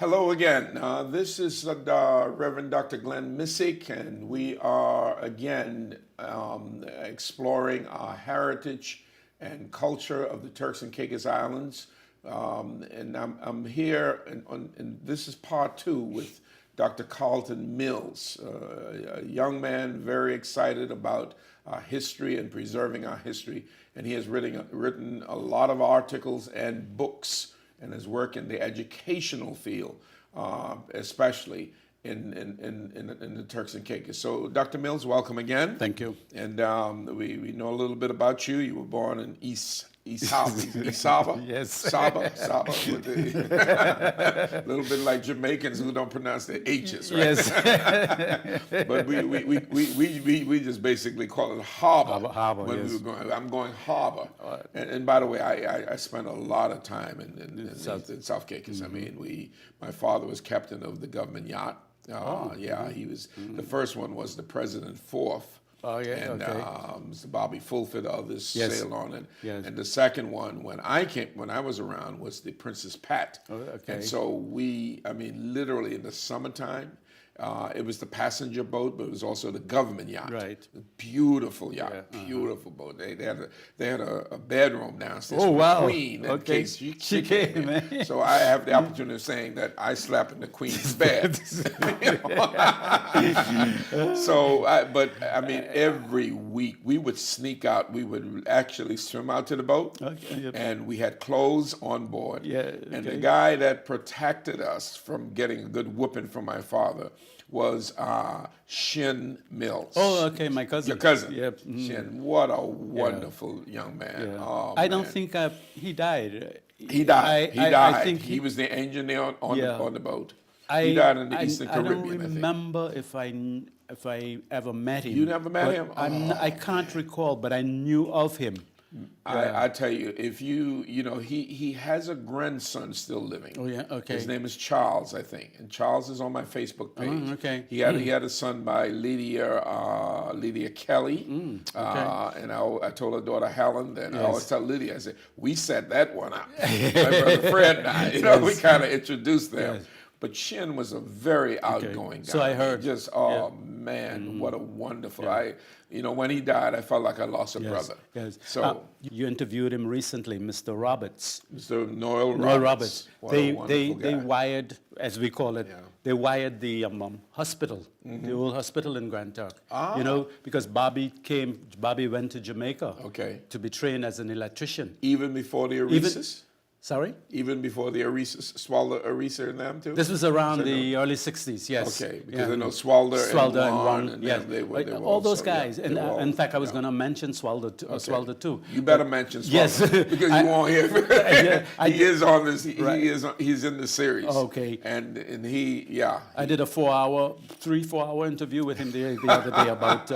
Hello again. This is Reverend Dr. Glen Misick, and we are again exploring our heritage and culture of the Turks and Caicos Islands. And I'm here, and this is part two with Dr. Carlton Mills, a young man very excited about our history and preserving our history. And he has written a lot of articles and books and his work in the educational field, especially in the Turks and Caicos. So, Dr. Mills, welcome again. Thank you. And we know a little bit about you. You were born in East Saba. Yes. Saba. With a little bit like Jamaicans who don't pronounce their H's, right? Yes. But we just basically call it harbor. Harbor, when yes. we were going, I'm going harbor. And by the way, I spent a lot of time in South Caicos. Mm-hmm. I mean, my father was captain of the government yacht. Yeah, he was. Mm-hmm. The first one was the President Fourth. Oh, yeah, And okay. Mr. Bobby Fulford, others Yes. sailed on it. Yes. And the second one, when I was around, was the Princess Pat. Oh, okay. And so literally in the summertime, it was the passenger boat, but it was also the government yacht. Right. A beautiful yacht, Yeah, beautiful boat. They had a bedroom downstairs Oh, for wow. the Queen in Okay. case she came, in. So I have the opportunity of saying that I slept in the Queen's bed. But every week we would sneak out. We would actually swim out to the boat, Okay, yep. and we had clothes on board. Yeah, And the okay. guy that protected us from getting a good whooping from my father was Shin Mills. Oh, okay, my cousin. Your cousin. Yep. Mm. Shin, what a wonderful young man. Yeah. Oh, I don't man. think he died. He died. He died. I think he was the engineer on the boat. He died in the Eastern Caribbean, I don't remember if I ever met him. You never met but him? I can't recall, but I knew of him. I tell you, if he has a grandson still living. Oh, yeah, okay. His name is Charles, I think, and Charles is on my Facebook page. Oh, okay. He had a son by Lydia Kelly, okay. and I told her daughter Helen. And I always tell Lydia, I said, we set that one up. My brother Fred and I, we kind of introduced them. Yes. But Shin was a very outgoing guy. So I heard. Just man, what a wonderful. When he died, I felt like I lost a brother. Yes. So you interviewed him recently, Mr. Roberts. Mr. Noel Roberts. What a wonderful They guy. wired, as we call it, they wired the hospital, the old hospital in Grand Turk. Because Bobby went to Jamaica to be trained as an electrician. Even before the Arises? Sorry? Even before the Arises, Swalder, Arisa and them too? This was around the early 60s, yes. Okay, because I know Swalder and Juan, and yes. they were all those also, guys. they And were all, in fact, I was going to mention Swalder too. You better mention Swalder. Yes. Because you won't hear he is on this, Right. he's in the series. Okay. And he, I did a 3-4 hour interview with him the other day about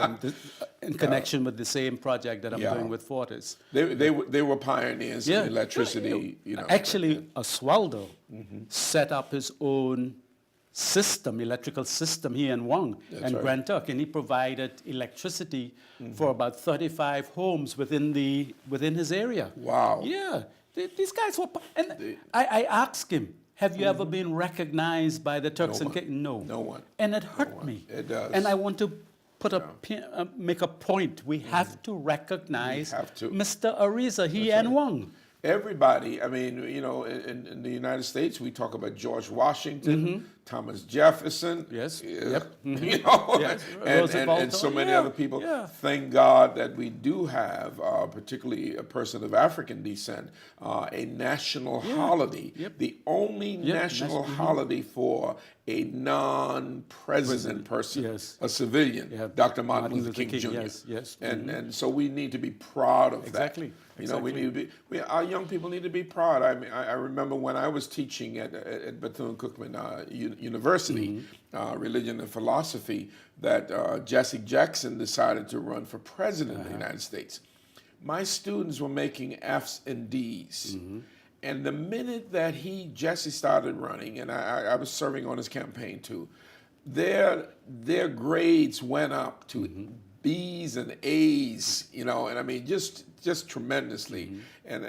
in connection with the same project that I'm doing with Fortis. They were pioneers in electricity. Actually, Oswaldo set up his own electrical system here in Wong and right. Grand Turk, and he provided electricity for about 35 homes within his area. Wow. Yeah, these guys were. And I asked him, "Have you ever been recognized by the Turks and Caicos?" No. No one. And it hurt me. It does. And I want to make a point. We have to recognize Mr. Ariza, and Wong. Everybody, in the United States, we talk about George Washington, Thomas Jefferson, Yes. Yep. Yes. And so many other people. Yeah. Thank God that we do have, particularly a person of African descent, a national holiday. Yep. The only national holiday for a non-president person, a civilian, Dr. Martin Luther King Jr. Yes. And so we need to be proud of that. Exactly. We need to be. Our young people need to be proud. I remember when I was teaching at Bethune-Cookman University, religion and philosophy, that Jesse Jackson decided to run for president of the United States. My students were making F's and D's. And the minute that Jesse started running, and I was serving on his campaign too, their grades went up to B's and A's, you know, and I mean just tremendously. And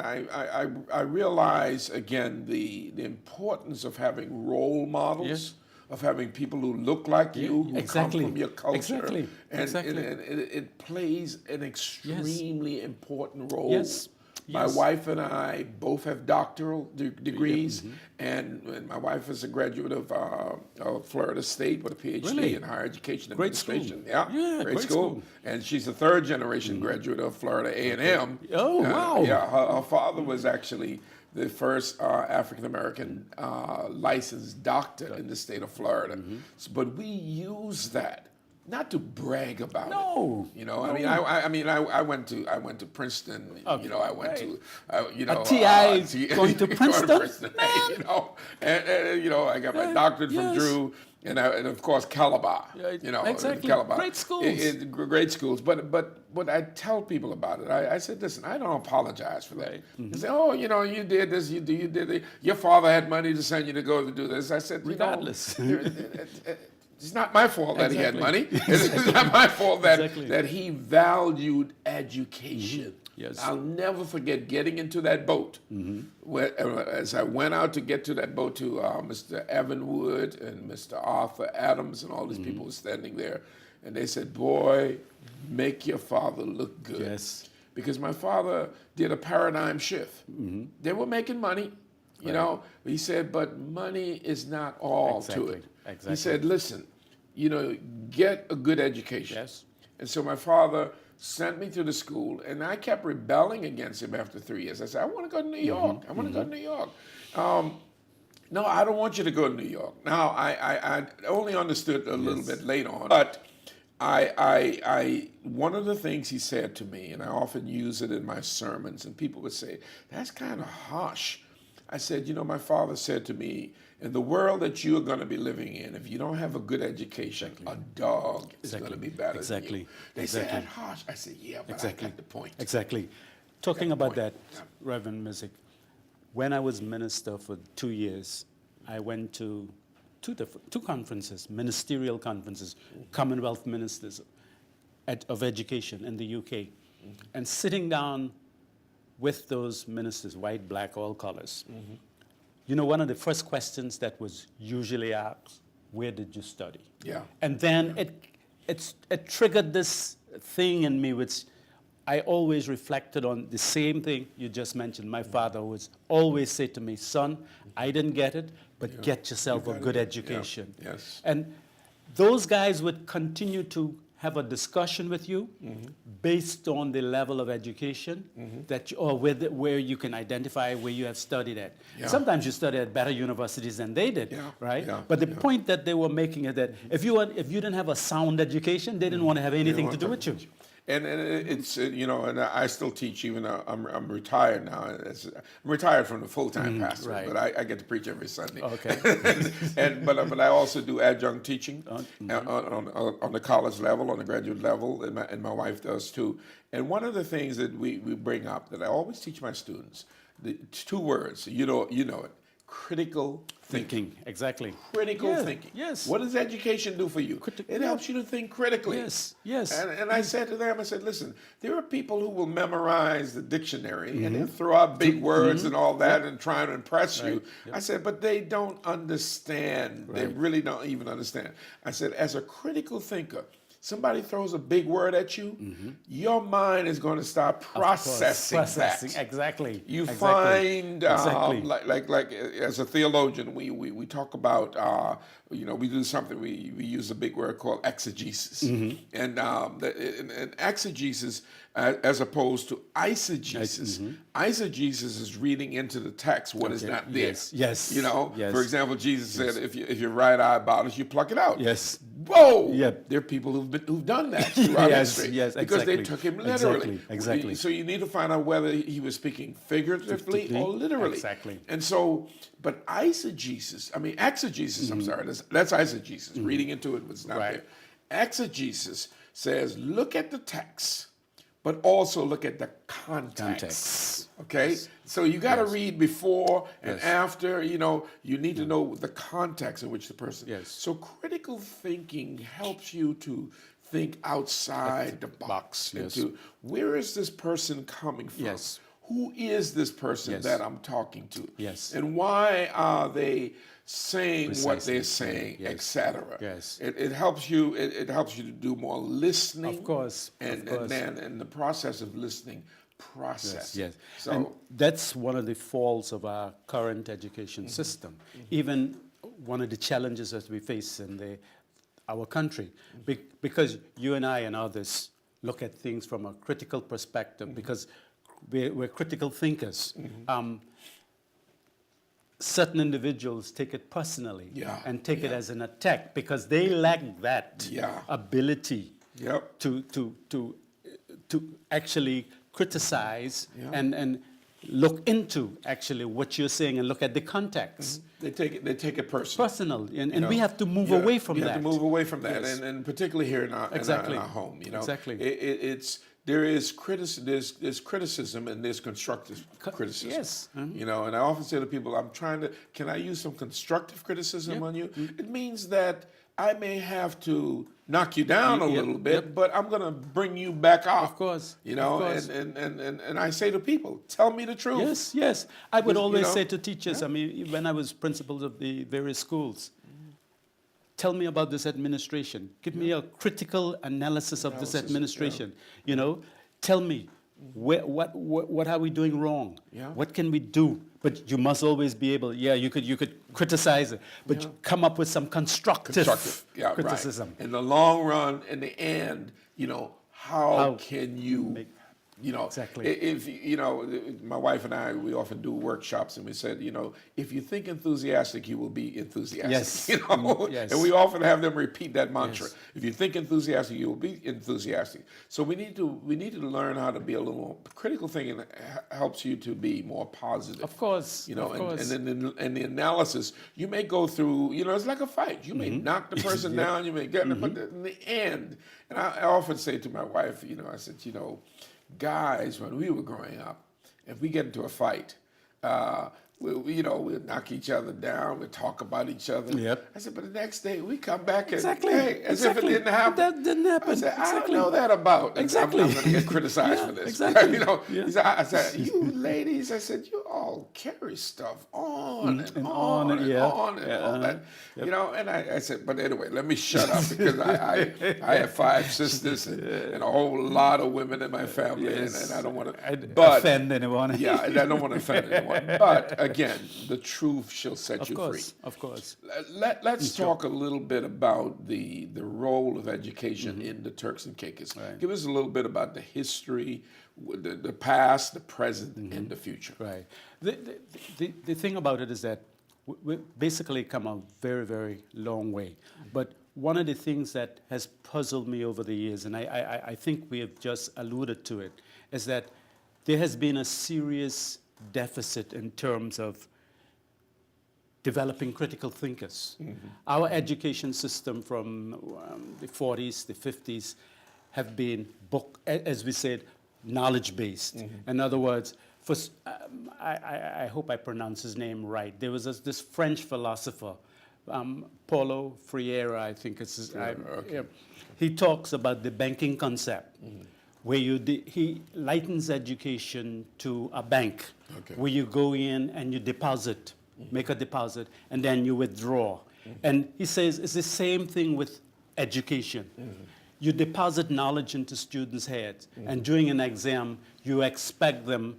I realize again the importance of having role models. Yes. Of having people who look like you, who come from your culture. Exactly. And it plays an extremely important role. Yes. My wife and I both have doctoral degrees, and my wife is a graduate of Florida State with a PhD in higher education administration. Yeah, great school. And she's a third generation graduate of Florida A&M. Oh, wow. Yeah, her father was actually the first African American licensed doctor in the state of Florida. But we use that not to brag about it. You know, I went to Princeton. You know, I went to a TI going to Princeton. You know, and you know, I got my doctorate from Drew. And of course Calabar, you know, Calabar. Great schools. Great schools. But what I tell people about it, I said, listen, I don't apologize for that. They say, oh, you know, you did this, you did it. Your father had money to send you to go to do this. I said, regardless. It's not my fault that he had money. It's not my fault that he valued education. Yes. I'll never forget getting into that boat. As I went out to get to that boat to Mr. Evan Wood and Mr. Arthur Adams and all these people were standing there. And they said, boy, make your father look good. Yes. Because my father did a paradigm shift. They were making money, you know. He said, but money is not all to it. He said, listen, you know, get a good education. Yes. And so my father sent me to the school, and I kept rebelling against him after 3 years. I said, I want to go to New York. I want to go to New York. No, I don't want you to go to New York. Now, I only understood a little bit later on. But one of the things he said to me, and I often use it in my sermons, and people would say, that's kind of harsh. I said, you know, my father said to me, in the world that you are going to be living in, if you don't have a good education, a dog is going to be better than you. They said, that's harsh. I said, yeah, but I got the point. Exactly. Talking about that, Reverend Misick, when I was minister for 2 years, I went to two conferences, ministerial conferences, Commonwealth Ministers of Education in the UK. And sitting down with those ministers, white, black, all colors, you know, one of the first questions that was usually asked, where did you study? Yeah. And then it triggered this thing in me, which I always reflected on the same thing you just mentioned. My father would always say to me, son, I didn't get it, but get yourself a good education. Yeah. Yes. And those guys would continue to have a discussion with you based on the level of education that you, or where you can identify where you have studied at. Yeah. Sometimes you studied at better universities than they did, right? Yeah. But the point that they were making is that if you didn't have a sound education, they didn't want to have anything to do with you. And it's, you know, and I still teach, even though I'm retired now. I'm retired from the full-time pastor, but I get to preach every Sunday. Okay. But I also do adjunct teaching on the college level, on the graduate level, and my wife does too. And one of the things that we bring up that I always teach my students, the two words, you know it, critical thinking. Exactly. Critical thinking. Yes. What does education do for you? It helps you to think critically. Yes. Yes. And I said to them, I said, listen, there are people who will memorize the dictionary and they'll throw out big words and all that and try to impress you. I said, but they don't understand. They really don't even understand. I said, as a critical thinker, somebody throws a big word at you, your mind is going to start processing that. Exactly. You find, like as a theologian, we talk about, you know, we do something, we use a big word called exegesis. And exegesis, as opposed to eisegesis. Eisegesis is reading into the text what is not there. Yes. You know, for example, Jesus said, if your right eye bothers you, pluck it out. Yes. Whoa! There are people who've done that throughout history because they took him literally. Exactly. So you need to find out whether he was speaking figuratively or literally. Exactly. And so, but exegesis, I'm sorry, that's eisegesis. Reading into it was not there. Exegesis says, look at the text, but also look at the context. Okay? So you got to read before and after, you know, you need to know the context in which the person. So critical thinking helps you to think outside the box. Yes. Into where is this person coming from? Yes. Who is this person Yes. that I'm talking to? Yes. And why are they saying what Precisely. they're saying, Yes. etc. Yes. It helps you. It helps you to do more listening. Of course. And then in the process of listening, process. Yes. So And that's one of the faults of our current education system. Even one of the challenges that we face in our country, because you and I and others look at things from a critical perspective, because we're critical thinkers. Certain individuals take it personally and take it as an attack because they lack that ability Yep. to actually criticize and look into actually what you're saying and look at the context. They take it personal. Personal, and we have to move away from that. We have to move away from that, Yes. and particularly here in our home, Exactly. There's criticism and there's constructive criticism. Yes. And I often say to people, can I use some constructive criticism on you? It means that I may have to knock you down a little bit, but I'm going to bring you back up. Of course. And I say to people, tell me the truth. Yes. I would always know, say to teachers, I mean, when I was principal of the various schools, tell me about this administration. Give me a critical analysis of this administration. Tell me what are we doing wrong? What can we do? But you must always be able. You could criticize it, but you come up with some constructive criticism. Right. In the long run, in the end, how can you? Exactly. If my wife and I, we often do workshops, and we said, if you think enthusiastic, you will be enthusiastic. Yes. And we often have them repeat that mantra. Yes. If you think enthusiastic, you will be enthusiastic. So we need to learn how to be a little critical thinking. Helps you to be more positive. Of course. And then in the analysis, you may go through. It's like a fight. You may knock the person down. You may get them, but in the end, and I often say to my wife, I said, guys, when we were growing up, if we get into a fight, we'd knock each other down, we'd talk about each other. Yep. I said, but the next day we come back and, Exactly. hey, as if it didn't happen. That didn't happen. I said, I Exactly. don't know that about. Exactly. I'm going to get criticized for this. Exactly. I said, you ladies, I said, you all carry stuff on and on and on and all that. Yep. And I said, but anyway, let me shut up because I have 5 sisters and a whole lot of women in my family, and I don't want to offend anyone. Yeah, and I don't want to offend anyone. But again, the truth shall set you free. Of course. Let's talk a little bit about the role of education in the Turks and Caicos. Right. Give us a little bit about the history, the past, the present, and the future. Right. The thing about it is that we basically come a very, very long way. But one of the things that has puzzled me over the years, and I think we have just alluded to it, is that there has been a serious deficit in terms of developing critical thinkers. Our education system from the 40s, the 50s, have been, as we said, knowledge-based. In other words, I hope I pronounce his name right. There was this French philosopher, Paulo Freire, I think it's his name. He talks about the banking concept, where he lightens education to a bank, where you go in and you deposit, make a deposit, and then you withdraw. And he says it's the same thing with education. You deposit knowledge into students' heads, and during an exam, you expect them,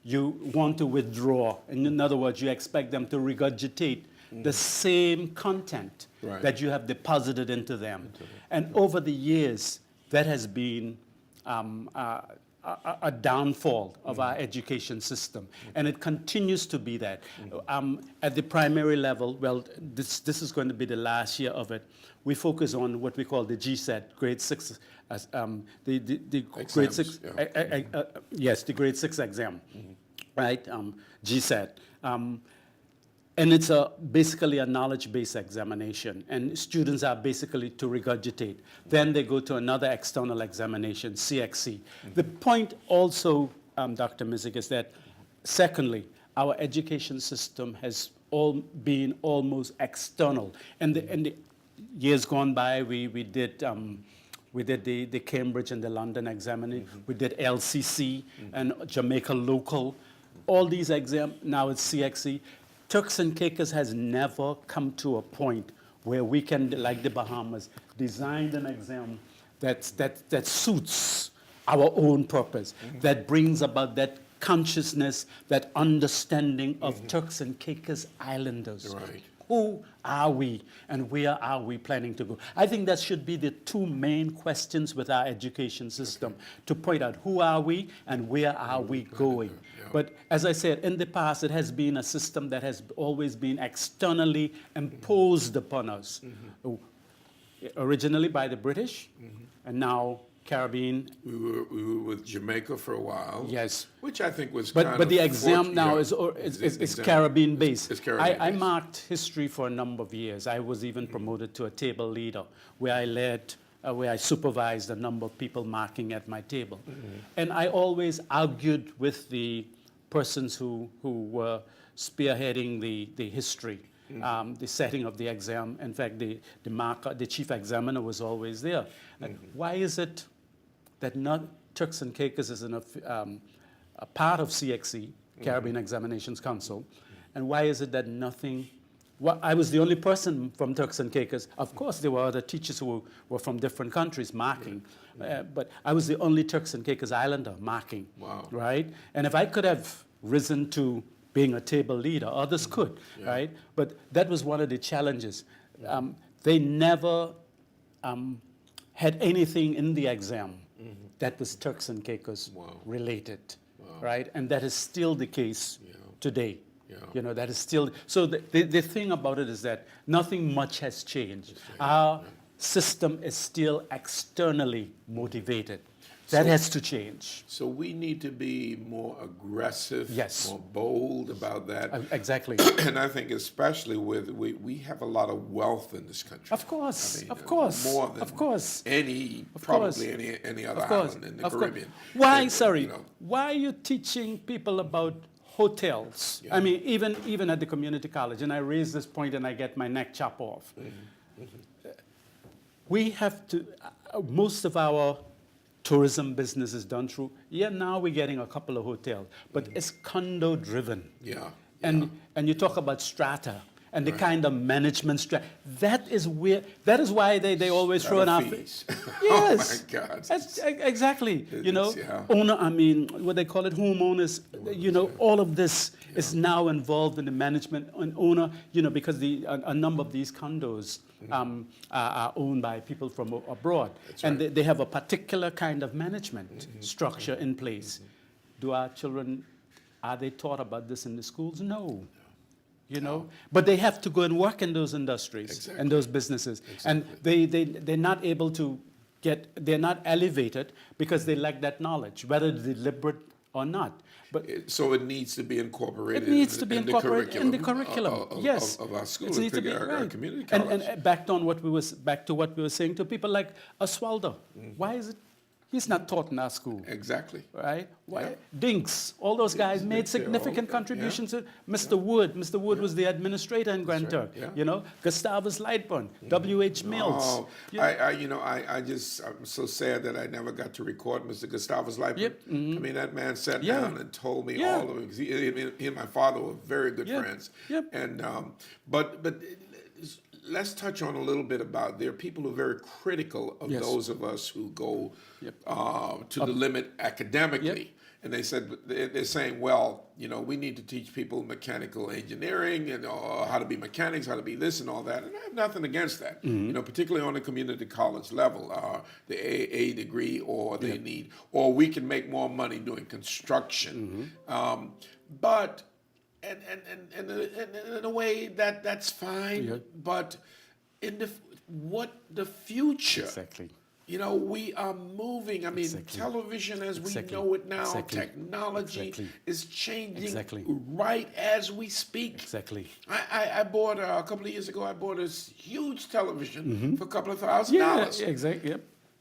you want to withdraw. In other words, you expect them to regurgitate the same content that you have deposited into them. And over the years, that has been a downfall of our education system, and it continues to be that. At the primary level, well, this is going to be the last year of it. We focus on what we call the GSET, grade 6, the grade 6, yes, the grade 6 exam, right? GSET. And it's basically a knowledge-based examination, and students are basically to regurgitate. Then they go to another external examination, CXC. The point also, Dr. Misick, is that, secondly, our education system has been almost external. And the years gone by, we We did the Cambridge and the London examination. We did LCC and Jamaica Local. All these exams, now it's CXC. Turks and Caicos has never come to a point where we can, like the Bahamas, design an exam that suits our own purpose, that brings about that consciousness, that understanding of Turks and Caicos Islanders. Right. Who are we and where are we planning to go? I think that should be the two main questions with our education system, to point out who are we and where are we going. But as I said, in the past, it has been a system that has always been externally imposed upon us, originally by the British, and now Caribbean. We were with Jamaica for a while. Yes. Which I think was But the exam now is Caribbean based. It's Caribbean I based. marked history for a number of years. I was even promoted to a table leader where I led, where I supervised a number of people marking at my table. And I always argued with the persons who were spearheading the history, the setting of the exam. In fact, the marker, the chief examiner was always there. Like, why is it that not Turks and Caicos is a part of CXC, Caribbean Examinations Council, and why is it that nothing? Well, I was the only person from Turks and Caicos. Of course, there were other teachers who were from different countries marking, but I was the only Turks and Caicos Islander marking. Wow. Right? And if I could have risen to being a table leader, others could, right? But that was one of the challenges. They never had anything in the exam that was Turks and Caicos related, right? And that is still the case today. You know, that is still, so the thing about it is that nothing much has changed. Our system is still externally motivated. That has to change. So we need to be more aggressive, Yes. more bold about that. Exactly. And I think especially with, we have a lot of wealth in this country. Of course, I mean, of course, more than of course. probably any other Of course, island in the of course. Caribbean. Why, And, sorry, you know, why are you teaching people about hotels? I mean, even at the community college, and I raise this point and I get my neck chopped off. We have to, most of our tourism business is done through, now we're getting a couple of hotels, but it's condo driven. And you talk about strata and the kind of management strata. That is why they always throw in our fees. Yes. Oh my God. Exactly. You know, Yeah. owner, I mean, what they call it, homeowners, you know, all of this is now involved in the management and owner, you know, because a number of these condos are owned by people from abroad. And they have a particular kind of management structure in place. Do our children, are they taught about this in the schools? No. You know, but they have to go and work in those industries and those businesses. And they're not able to they're not elevated because they lack that knowledge, whether deliberate or not. But so it needs to be incorporated. it needs to be incorporated in the curriculum curriculum. Yes, of our school, it needs to be our community college. And back to what we were saying to people like Oswaldo. Why is it he's not taught in our school? Exactly. Right? Why? Dinks, all those guys made significant contributions. Mr. Wood. Mr. Wood was the administrator in Grand Turk. You know, Gustavus Lightburn, W.H. Mills. Oh, I'm so sad that I never got to record Mr. Gustavus Lightburn. I mean, that man sat down and told me all of it. He and my father were very good friends. And but let's touch on a little bit about there are people who are very critical of those of us who go to the limit academically. And they're saying, well, you know, we need to teach people mechanical engineering and how to be mechanics, how to be this and all that. And I have nothing against that, you know, particularly on the community college level, the a degree, or they need, or we can make more money doing construction. But and in a way that's fine. But in the future? Exactly. You know, we are moving. I mean, television as we know it now, technology is changing right as we speak. I bought, a couple of years ago, I bought this huge television for a couple of $1,000. Exactly.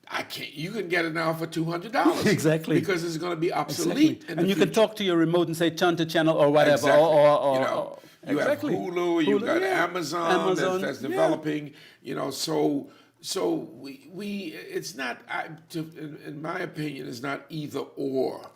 I can't. You can get it now for $200. Exactly. Because it's going to be obsolete. And you can talk to your remote and say, turn to channel or whatever. You know, you have Hulu, you've got Amazon that's developing. You know, so So it's not, in my opinion, it's not either or.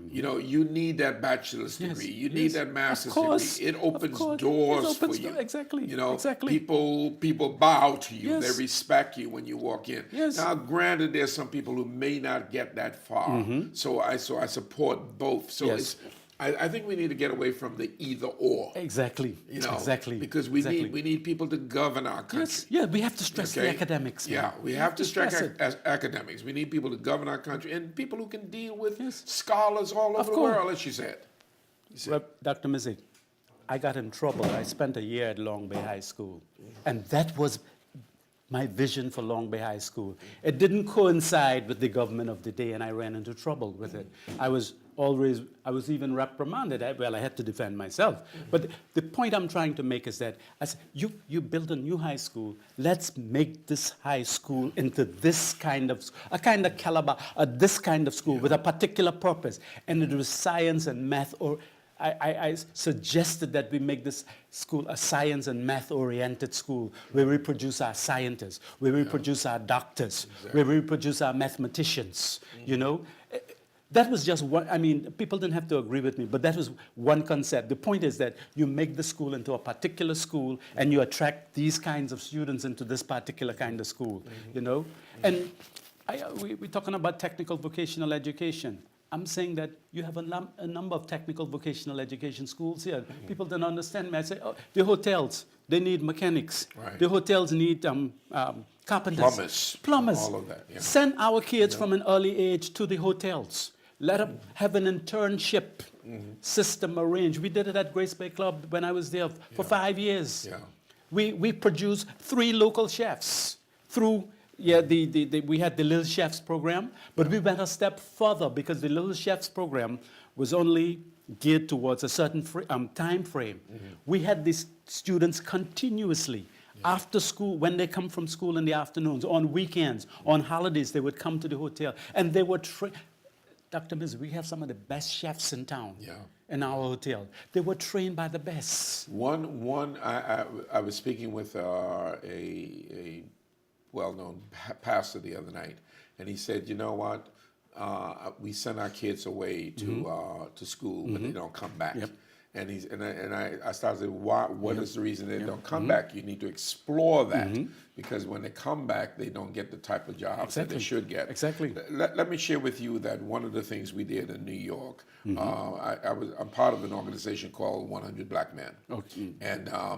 You know, you need that bachelor's degree. You need that master's degree. It opens doors for you. Exactly. You know, exactly. people bow to you. Yes. They respect you when you walk in. Yes. Now, granted, there's some people who may not get that far. So I support both. So Yes. I think we need to get away from the either or. Exactly. You know, exactly. because we need people to govern our country. Yes. Yeah, we have to stress the academics. Man. Yeah, we have to stress it. academics. We need people to govern our country and people who can deal with Yes. scholars all over Of the course. world, as she said. Well, Dr. Misick, I got in trouble. I spent a year at Long Bay High School, and that was my vision for Long Bay High School. It didn't coincide with the government of the day, and I ran into trouble with it. I was even reprimanded. I had to defend myself. But the point I'm trying to make is that I said, you build a new high school. Let's make this high school into this kind of, a kind of caliber, this kind of school with a particular purpose. And it was science and math, or I suggested that we make this school a science and math-oriented school where we produce our scientists, where we produce our doctors, where we produce our mathematicians, you know. That was just one, I mean, people didn't have to agree with me, but that was one concept. The point is that you make the school into a particular school and you attract these kinds of students into this particular kind of school, you know. And we're talking about technical vocational education. I'm saying that you have a number of technical vocational education schools here. People don't understand me. I say, oh, the hotels, they need mechanics. Right. The hotels need carpenters. Plumbers. All of that, yeah. Send our kids from an early age to the hotels. Let them have an internship system arranged. We did it at Grace Bay Club when I was there for 5 years. Yeah. We produced 3 local chefs through, we had the Little Chefs program, but we went a step further because the Little Chefs program was only geared towards a certain time frame. We had these students continuously. After school, when they come from school in the afternoons, on weekends, on holidays, they would come to the hotel and they would Dr. Miz, we have some of the best chefs in town in our hotel. They were trained by the best. I was speaking with a well-known pastor the other night, and he said, you know what, we send our kids away to school, but they don't come back. Yep. And I started saying, what is the reason they don't come back? You need to explore that, because when they come back, they don't get the type of jobs that they should get. Exactly. Let me share with you that one of the things we did in New York, I'm part of an organization called 100 Black Men. Okay. And I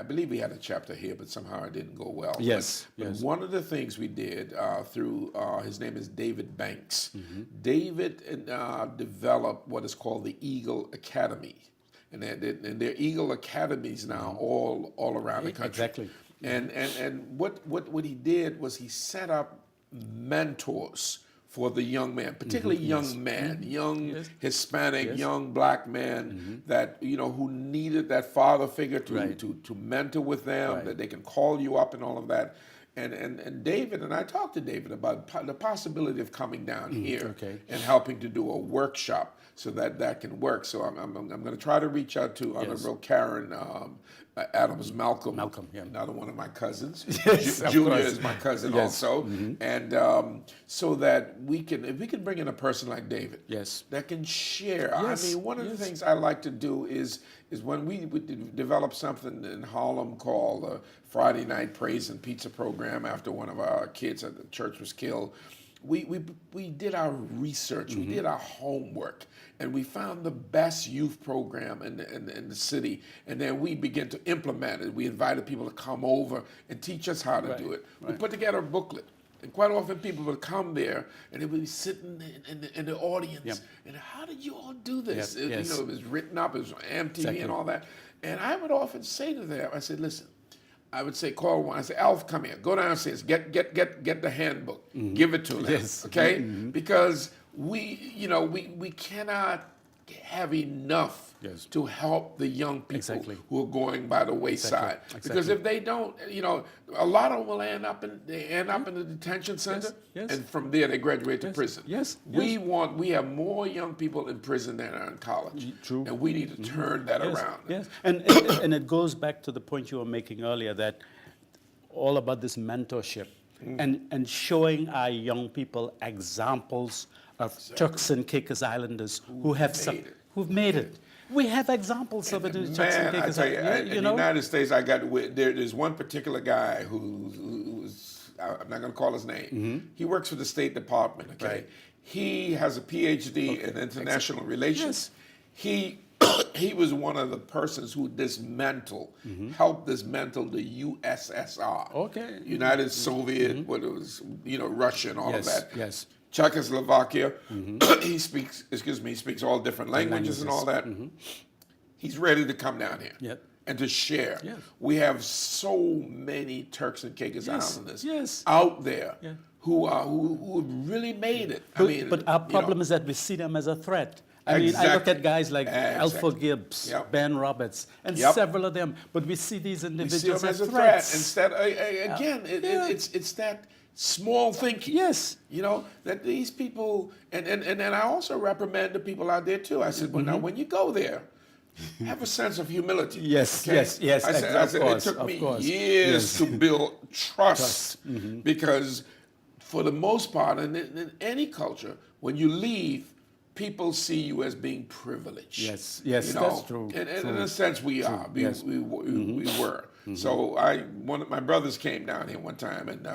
believe we had a chapter here, but somehow it didn't go well. Yes. But yes. one of the things we did through, his name is David Banks. David developed what is called the Eagle Academy. And there are Eagle Academies now all around the country. Exactly. And what he did was he set up mentors for the young man, particularly young men, young Hispanic, young black men that, you know, who needed that father figure to mentor with them, that they can call you up and all of that. And David, and I talked to David about the possibility of coming down here and helping to do a workshop so that can work. So I'm going to try to reach out to Honorable Karen Adams Malcolm, another one of my cousins. Julia is my cousin also, and so that if we can bring in a person like David, that can share. I mean, one of the things I like to do is when we develop something in Harlem called the Friday Night Praise and Pizza Program after one of our kids at the church was killed. We did our research, we did our homework, and we found the best youth program in the city, and then we began to implement it. We invited people to come over and teach us how to do it. We put together a booklet, and quite often people would come there, and they would be sitting in the audience, and how did you all do this? You know, it was written up, it was on MTV and all that, and I would often say to them, I said, listen, I would say, call one. I say, Alf, come here. Go downstairs. Get the handbook. Give it to them. Okay? Because we cannot have enough to help the young people who are going by the wayside. Because if they don't, a lot of them will end up in the detention center, and from there they graduate to prison. We have more young people in prison than are in college. True. And we need to turn that around. And it goes back to the point you were making earlier that all about this mentorship and showing our young people examples of Turks and Caicos Islanders who've made it. We have examples of it in Turks and Man, I Caicos tell you, Islanders. in the United States, there's one particular guy who's, I'm not going to call his name. He works for the State Department, okay? Right. He has a PhD in international relations. He was one of the persons who helped dismantle the USSR. Okay. United Soviet, what it was, Russia and all of that. Yes. Czechoslovakia. He speaks all different languages and all that. He's ready to come down here. Yep. And to share. Yes. We have so many Turks and Caicos Islanders out there Yeah. who have really made it. But our problem is that we see them as a threat. I mean, I look at guys like Alpha Gibbs, Ben Roberts, and several of them, but we see these individuals as as a threat. threats. Instead, it's that small thinking. Yes. That these people, and I also reprimand the people out there too. I said, well, now when you go there, have a sense of humility. Yes, okay? yes. I said it took me years to build trust because for the most part, in any culture, when you leave, people see you as being privileged. Yes, that's true. And in a sense, we are. We were. So one of my brothers came down here one time, and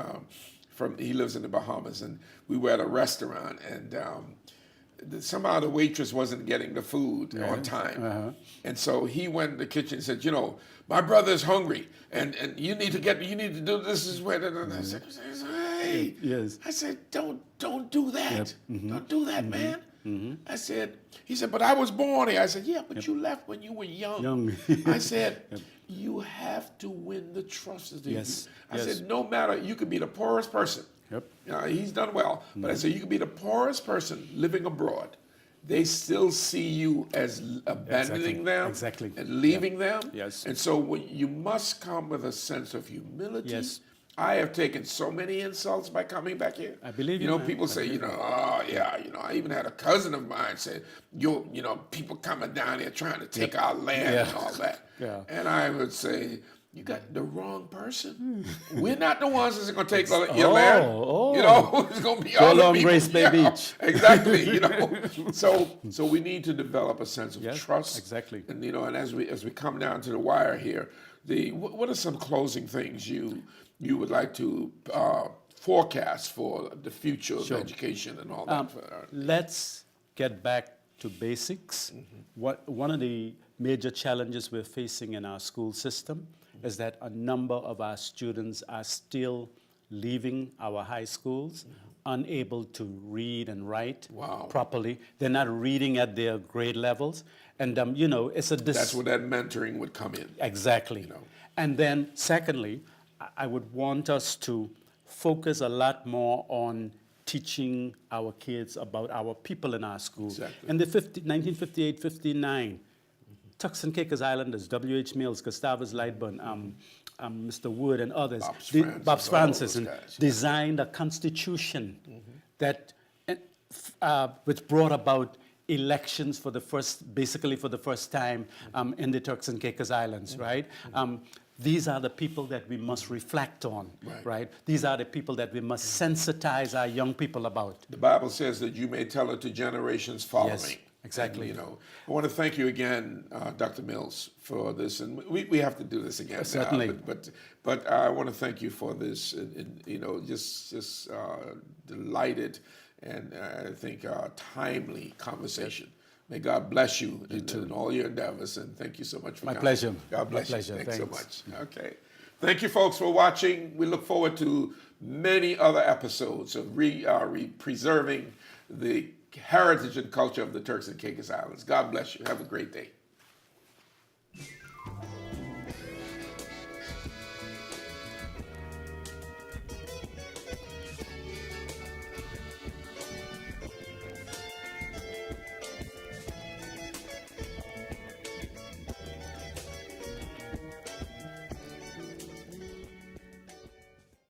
he lives in the Bahamas, and we were at a restaurant, and somehow the waitress wasn't getting the food on time, and so he went in the kitchen and said, my brother's hungry, and you need to do this is where. And I said, hey, I said, don't do that, don't do that, man. I said, he said, but I was born here. I said, yeah, but you left when you were young. I said, you have to win the trust of the youth. I said, no matter, you could be the poorest person. He's done well. But I said, you could be the poorest person living abroad. They still see you as abandoning them and leaving them. And so you must come with a sense of humility. I have taken so many insults by coming back here. I believe you. People say, I even had a cousin of mine say, people coming down here trying to take our land and all that. And I would say, you got the wrong person. We're not the ones that's going to take your land. It's going to be other people. Grace Bay Beach. Exactly. So we need to develop a sense of trust. Exactly. And and as we come down to the wire here, what are some closing things you would like to forecast for the future of education and all that? Let's get back to basics. One of the major challenges we're facing in our school system is that a number of our students are still leaving our high schools unable to read and write properly. They're not reading at their grade levels. And, it's a... That's where that mentoring would come in. Exactly. And then, secondly, I would want us to focus a lot more on teaching our kids about our people in our school. In the 1958-59, Turks and Caicos Islanders, W.H. Mills, Gustavus Lightburn, Mr. Wood, and others, Bob Francis, designed a constitution that which brought about elections for the first time in the Turks and Caicos Islands, right? These are the people that we must reflect on, right? These are the people that we must sensitize our young people about. The Bible says that you may tell it to generations following. Yes, exactly. And, I want to thank you again, Dr. Mills, for this, and we have to do this again. Certainly. But I want to thank you for this, and just delighted and I think timely conversation. May God bless you in all your endeavors, and thank you so much for coming. My pleasure. God bless My pleasure. you. Thanks so Thanks. much. Okay. Thank you, folks, for watching. We look forward to many other episodes of preserving the heritage and culture of the Turks and Caicos Islands. God bless you. Have a great day.